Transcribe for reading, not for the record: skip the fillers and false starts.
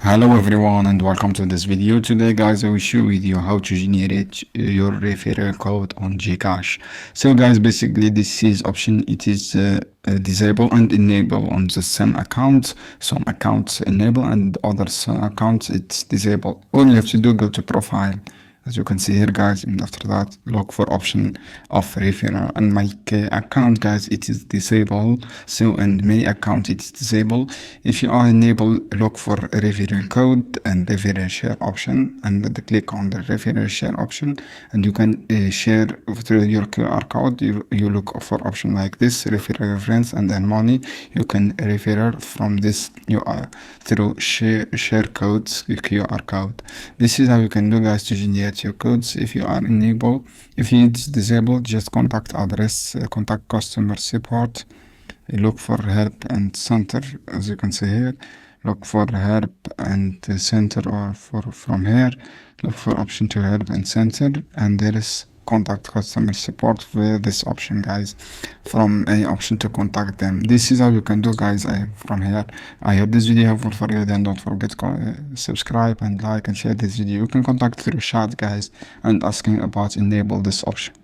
Hello everyone and welcome to this video. Today guys I will share with you how to generate your referral code on Gcash. So guys, basically this is option, it is disable and enable on the same account. Some accounts enable and other accounts it's disabled. All you have to do, go to profile, as you can see here guys, and after that look for option of referral. And my account guys, it is disabled. So in many accounts it's disabled. If you are enabled, look for referral code and referral share option, and click on the referral share option, and you can share through your QR code. You look for option like this, referral your friends, and then money you can refer from this through share codes, QR code. This is how you can do guys to generate your codes. If you are enabled, if it's disabled, just contact address, contact customer support, look for help and center. As you can see here, look for help and center, or from here look for option to help and center, and there is contact customer support with this option guys, from any option to contact them. This is how you can do guys from here. I hope this video helpful for you. Then don't forget to subscribe and like and share this video. You can contact through chat guys and asking about enable this option.